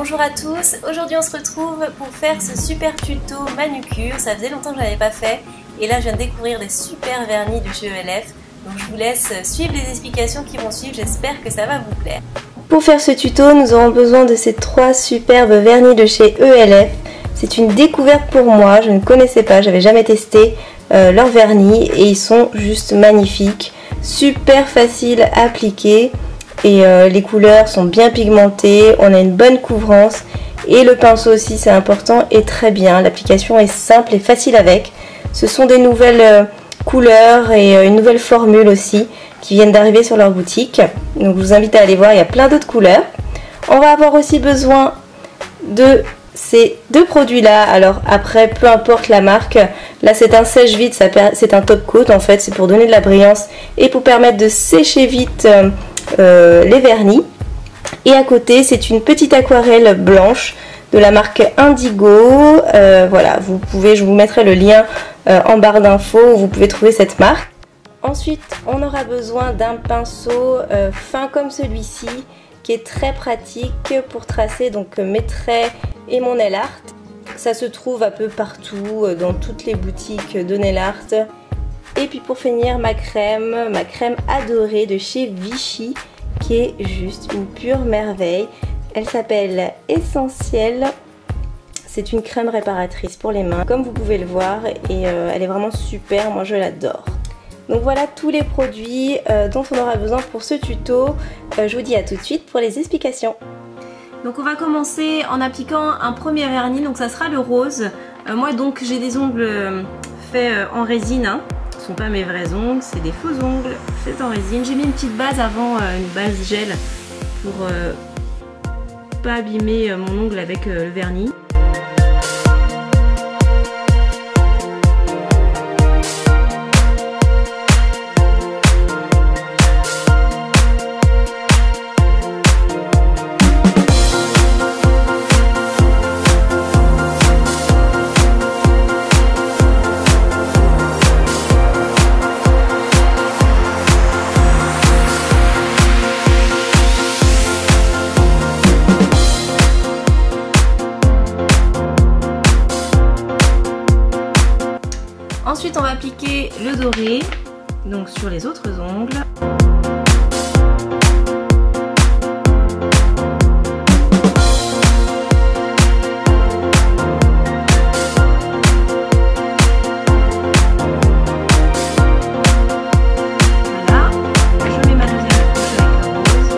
Bonjour à tous, aujourd'hui on se retrouve pour faire ce super tuto manucure. Ça faisait longtemps que je n'avais pas fait et là je viens de découvrir des super vernis de chez ELF. Donc je vous laisse suivre les explications qui vont suivre, j'espère que ça va vous plaire. Pour faire ce tuto, nous aurons besoin de ces trois superbes vernis de chez ELF. C'est une découverte pour moi, je ne connaissais pas, j'avais jamais testé leurs vernis et ils sont juste magnifiques, super faciles à appliquer. Et les couleurs sont bien pigmentées, on a une bonne couvrance et le pinceau aussi c'est important et très bien. L'application est simple et facile avec. Ce sont des nouvelles couleurs et une nouvelle formule aussi qui viennent d'arriver sur leur boutique. Donc je vous invite à aller voir, il y a plein d'autres couleurs. On va avoir aussi besoin de ces deux produits là. Alors après peu importe la marque, là c'est un sèche-vite, c'est un top coat en fait, c'est pour donner de la brillance et pour permettre de sécher vite les vernis. Et à côté c'est une petite aquarelle blanche de la marque Indigo. Voilà, je vous mettrai le lien en barre d'infos où vous pouvez trouver cette marque. Ensuite on aura besoin d'un pinceau fin comme celui-ci qui est très pratique pour tracer donc mes traits et mon nail art. Ça se trouve un peu partout dans toutes les boutiques de nail art. Et puis pour finir ma crème adorée de chez Vichy qui est juste une pure merveille. Elle s'appelle Essentiel. C'est une crème réparatrice pour les mains comme vous pouvez le voir et elle est vraiment super, moi je l'adore. Donc voilà tous les produits dont on aura besoin pour ce tuto. Je vous dis à tout de suite pour les explications. Donc on va commencer en appliquant un premier vernis, donc ça sera le rose. Moi donc j'ai des ongles faits en résine, hein. Ce ne sont pas mes vrais ongles, c'est des faux ongles faits en résine. J'ai mis une petite base avant, une base gel pour pas abîmer mon ongle avec le vernis. Ensuite on va appliquer le doré donc sur les autres ongles. Voilà, je mets ma deuxième couche avec le rose.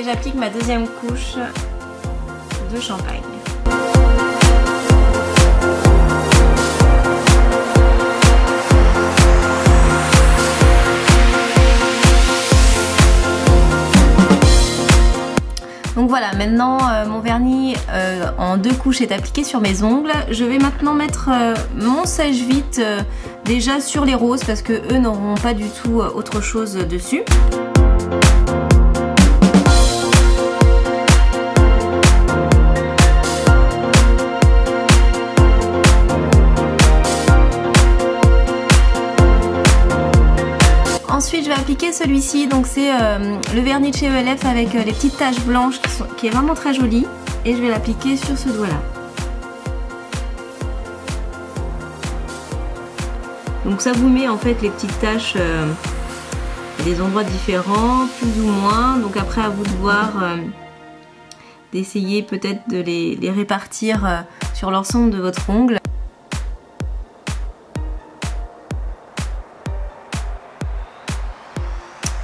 J'applique ma deuxième couche de champagne. Donc voilà, maintenant mon vernis en deux couches est appliqué sur mes ongles. Je vais maintenant mettre mon sèche-vite déjà sur les roses parce que eux n'auront pas du tout autre chose dessus. Ensuite je vais appliquer celui-ci, donc c'est le vernis de chez ELF avec les petites taches blanches qui est vraiment très joli et je vais l'appliquer sur ce doigt là. Donc ça vous met en fait les petites taches à des endroits différents, plus ou moins, donc après à vous de voir d'essayer peut-être de les répartir sur l'ensemble de votre ongle.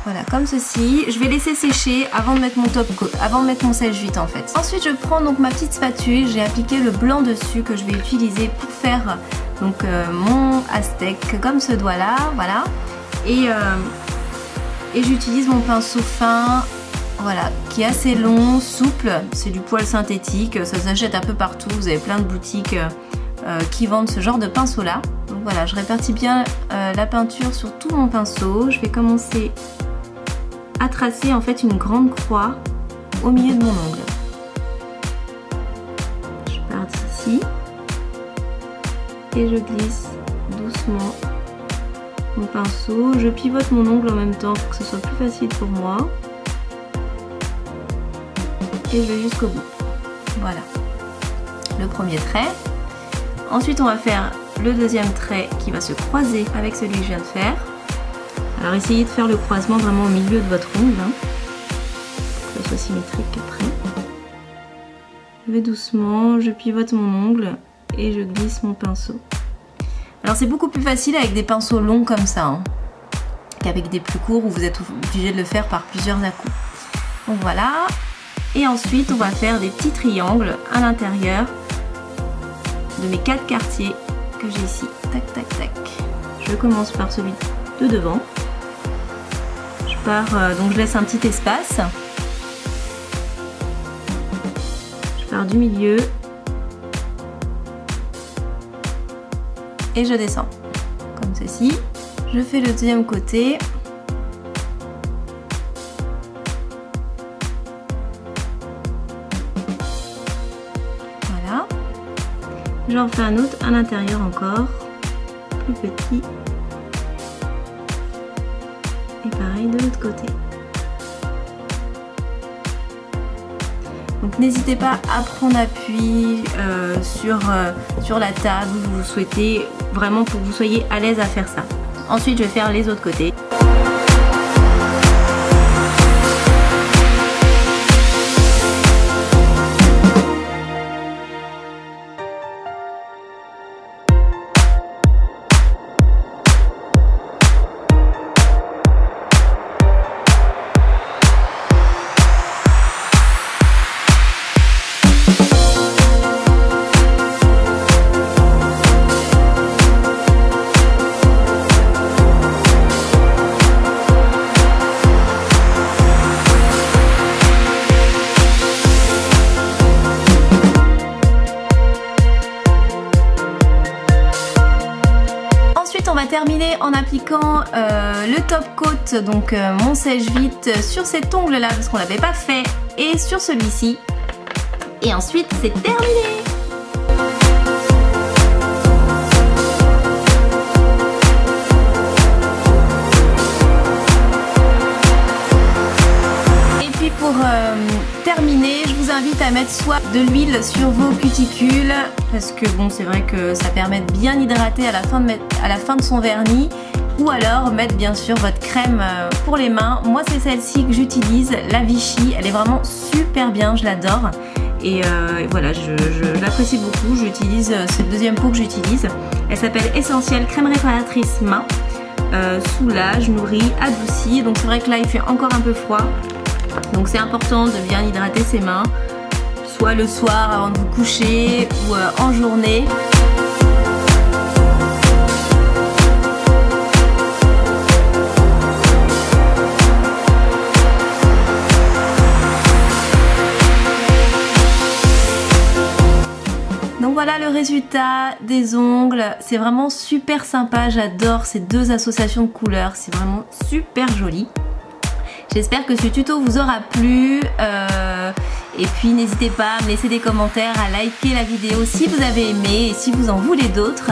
Voilà, comme ceci. Je vais laisser sécher avant de mettre mon top coat, avant de mettre mon sèche-vite en fait. Ensuite, je prends donc ma petite spatule. J'ai appliqué le blanc dessus que je vais utiliser pour faire donc mon aztèque comme ce doigt-là, voilà. Et j'utilise mon pinceau fin, voilà, qui est assez long, souple. C'est du poil synthétique. Ça s'achète un peu partout. Vous avez plein de boutiques qui vendent ce genre de pinceau-là. Donc voilà, je répartis bien la peinture sur tout mon pinceau. Je vais commencer à tracer en fait une grande croix au milieu de mon ongle. Je pars d'ici et je glisse doucement mon pinceau. Je pivote mon ongle en même temps pour que ce soit plus facile pour moi. Et je vais jusqu'au bout. Voilà le premier trait. Ensuite on va faire le deuxième trait qui va se croiser avec celui que je viens de faire. Alors essayez de faire le croisement vraiment au milieu de votre ongle, hein, pour que ce soit symétrique après. Je vais doucement, je pivote mon ongle et je glisse mon pinceau. Alors c'est beaucoup plus facile avec des pinceaux longs comme ça, hein, qu'avec des plus courts où vous êtes obligé de le faire par plusieurs à-coups. Donc voilà. Et ensuite on va faire des petits triangles à l'intérieur de mes 4 quartiers que j'ai ici. Tac tac tac. Je commence par celui de devant. Je pars, donc je laisse un petit espace. Je pars du milieu. Et je descends. Comme ceci. Je fais le deuxième côté. Voilà. J'en fais un autre à l'intérieur encore. Plus petit. Et pareil de l'autre côté. Donc n'hésitez pas à prendre appui sur la table où vous souhaitez, vraiment pour que vous soyez à l'aise à faire ça. Ensuite je vais faire les autres côtés. On va terminer en appliquant le top coat, donc mon sèche-vite sur cet ongle là parce qu'on l'avait pas fait, et sur celui-ci, et ensuite c'est terminé. Et puis pour terminer, je vous invite à mettre soit de l'huile sur vos cuticules, parce que bon, c'est vrai que ça permet de bien hydrater à la fin de son vernis, ou alors mettre bien sûr votre crème pour les mains. Moi c'est celle-ci que j'utilise, la Vichy, elle est vraiment super bien, je l'adore, et voilà, je l'apprécie beaucoup. J'utilise, c'est le deuxième pot que j'utilise. Elle s'appelle Essentiel crème réparatrice main, soulage, nourrit, adoucit. Donc c'est vrai que là il fait encore un peu froid, donc c'est important de bien hydrater ses mains, soit le soir avant de vous coucher ou en journée. Donc voilà le résultat des ongles, c'est vraiment super sympa, j'adore ces deux associations de couleurs, c'est vraiment super joli. J'espère que ce tuto vous aura plu, et puis n'hésitez pas à me laisser des commentaires, à liker la vidéo si vous avez aimé et si vous en voulez d'autres.